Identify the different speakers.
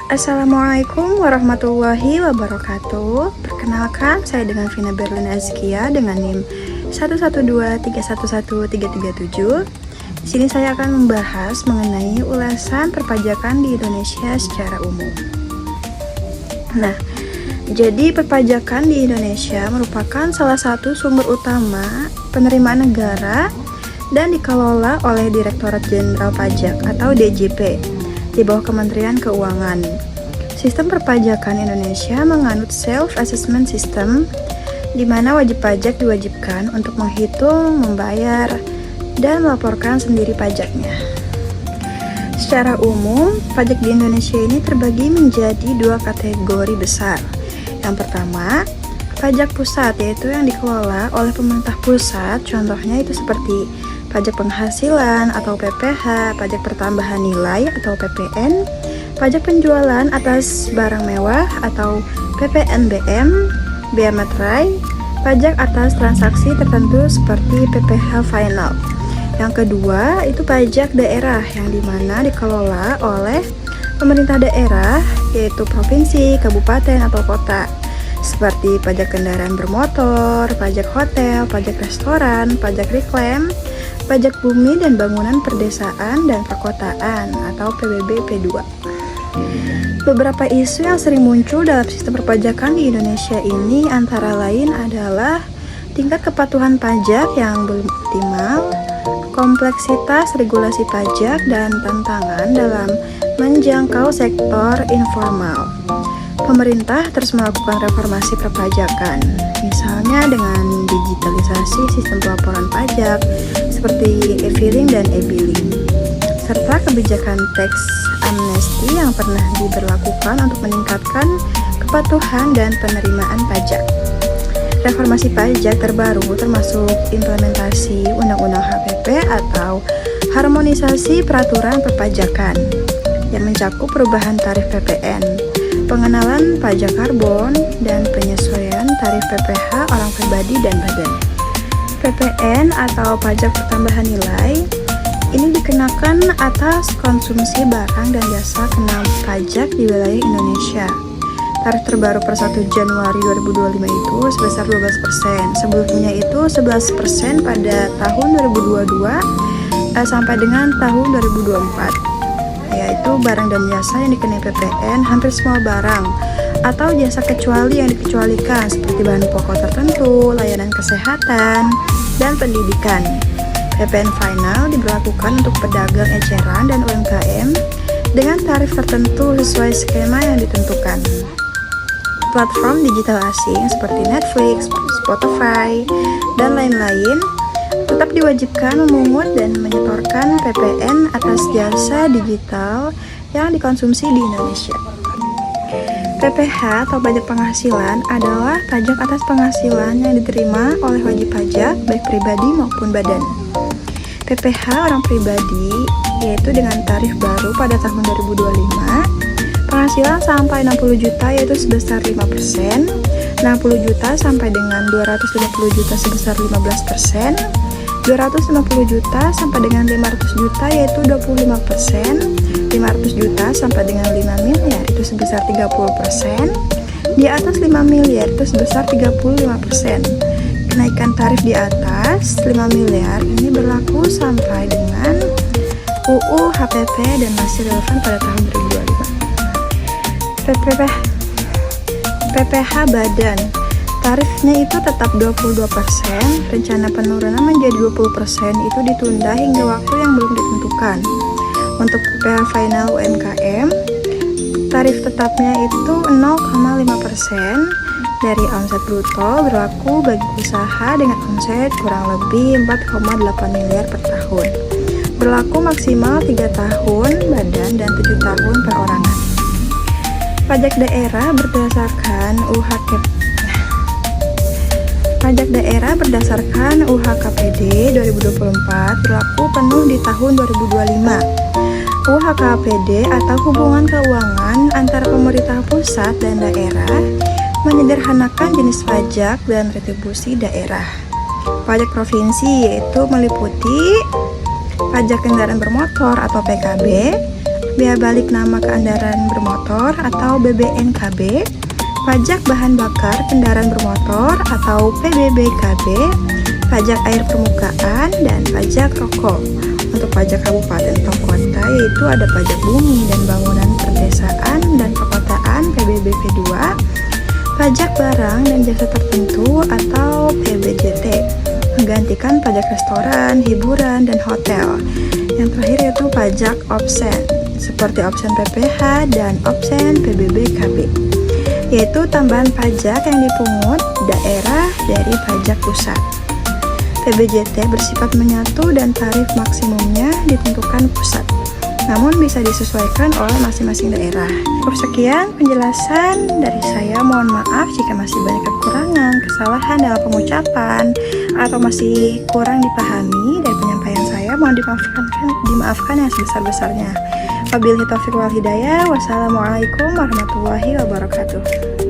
Speaker 1: Assalamualaikum warahmatullahi wabarakatuh. Perkenalkan, saya dengan Vina Berlin Azkia dengan NIM 112311337. Di sini saya akan membahas mengenai ulasan perpajakan di Indonesia secara umum. Nah, jadi perpajakan di Indonesia merupakan salah satu sumber utama penerimaan negara dan dikelola oleh Direktorat Jenderal Pajak atau DJP di bawah Kementerian Keuangan. Sistem perpajakan Indonesia menganut self-assessment system, di mana wajib pajak diwajibkan untuk menghitung, membayar, dan melaporkan sendiri pajaknya. Secara umum, pajak di Indonesia ini terbagi menjadi dua kategori besar. Yang pertama, pajak pusat, yaitu yang dikelola oleh pemerintah pusat, contohnya itu seperti pajak penghasilan atau PPh, pajak pertambahan nilai atau PPN, pajak penjualan atas barang mewah atau PPNBM, bea materai, pajak atas transaksi tertentu seperti PPh final. Yang kedua, itu pajak daerah yang dimana dikelola oleh pemerintah daerah, yaitu provinsi, kabupaten, atau kota, seperti pajak kendaraan bermotor, pajak hotel, pajak restoran, pajak reklam, pajak bumi dan bangunan perdesaan dan perkotaan atau PBB P2. Beberapa isu yang sering muncul dalam sistem perpajakan di Indonesia ini antara lain adalah tingkat kepatuhan pajak yang belum optimal, kompleksitas regulasi pajak, dan tantangan dalam menjangkau sektor informal. Pemerintah terus melakukan reformasi perpajakan, misalnya dengan digitalisasi sistem pelaporan pajak seperti e-filing dan e-billing, serta kebijakan tax amnesty yang pernah diberlakukan untuk meningkatkan kepatuhan dan penerimaan pajak. Reformasi pajak terbaru termasuk implementasi Undang-Undang HPP atau harmonisasi peraturan perpajakan yang mencakup perubahan tarif PPN, pengenalan pajak karbon, dan penyesuaian tarif PPh orang pribadi dan badan. PPN atau pajak pertambahan nilai ini dikenakan atas konsumsi barang dan jasa kena pajak di wilayah Indonesia. Tarif terbaru per 1 Januari 2025 itu sebesar 12%. Sebelumnya itu 11% pada tahun 2022 sampai dengan tahun 2024. Yaitu barang dan jasa yang dikenai PPN hampir semua barang atau jasa kecuali yang dikecualikan seperti bahan pokok tertentu, layanan kesehatan, dan pendidikan. PPN final diberlakukan untuk pedagang eceran dan UMKM dengan tarif tertentu sesuai skema yang ditentukan. Platform digital asing seperti Netflix, Spotify, dan lain-lain tetap diwajibkan memungut dan menyetorkan PPN atas jasa digital yang dikonsumsi di Indonesia. PPh atau pajak penghasilan adalah pajak atas penghasilan yang diterima oleh wajib pajak baik pribadi maupun badan. PPh orang pribadi yaitu dengan tarif baru pada tahun 2025, penghasilan sampai 60 juta yaitu sebesar 5%, 60 juta sampai dengan 250 juta sebesar 15%, 250 juta sampai dengan 500 juta yaitu 25%, 500 juta sampai dengan 5 miliar itu sebesar 30%, di atas 5 miliar itu sebesar 35%. Kenaikan tarif di atas 5 miliar ini berlaku sampai dengan UU HPP dan masih relevan pada tahun 2025. PPh badan tarifnya itu tetap 22%, rencana penurunan menjadi 20% itu ditunda hingga waktu yang belum ditentukan. Untuk PPh final UMKM, tarif tetapnya itu 0,5% dari omset bruto berlaku bagi usaha dengan omset kurang lebih 4,8 miliar per tahun. Berlaku maksimal 3 tahun badan dan 7 tahun perorangan. Pajak daerah berdasarkan UHKPD 2024 berlaku penuh di tahun 2025. UHKPD atau hubungan keuangan antara pemerintah pusat dan daerah menyederhanakan jenis pajak dan retribusi daerah. Pajak provinsi yaitu meliputi pajak kendaraan bermotor atau PKB, bea balik nama kendaraan bermotor atau BBNKB, pajak bahan bakar kendaraan bermotor atau PBBKB, pajak air permukaan, dan pajak rokok. Untuk pajak kabupaten atau kota yaitu ada pajak bumi dan bangunan perdesaan dan perkotaan PBBP 2, pajak barang dan jasa tertentu atau PBJT, menggantikan pajak restoran, hiburan, dan hotel. Yang terakhir yaitu pajak opsen, seperti opsen PPh dan opsen PBBKB, yaitu tambahan pajak yang dipungut daerah dari pajak pusat. PBJT bersifat menyatu dan tarif maksimumnya ditentukan pusat, namun bisa disesuaikan oleh masing-masing daerah. Cukup sekian penjelasan dari saya. Mohon maaf jika masih banyak kekurangan, kesalahan dalam pengucapan, atau masih kurang dipahami dari penyampaian saya. Mohon dimaafkan yang sebesar-besarnya. Wabillahi taufiq wal hidayah. Wassalamualaikum warahmatullahi wabarakatuh.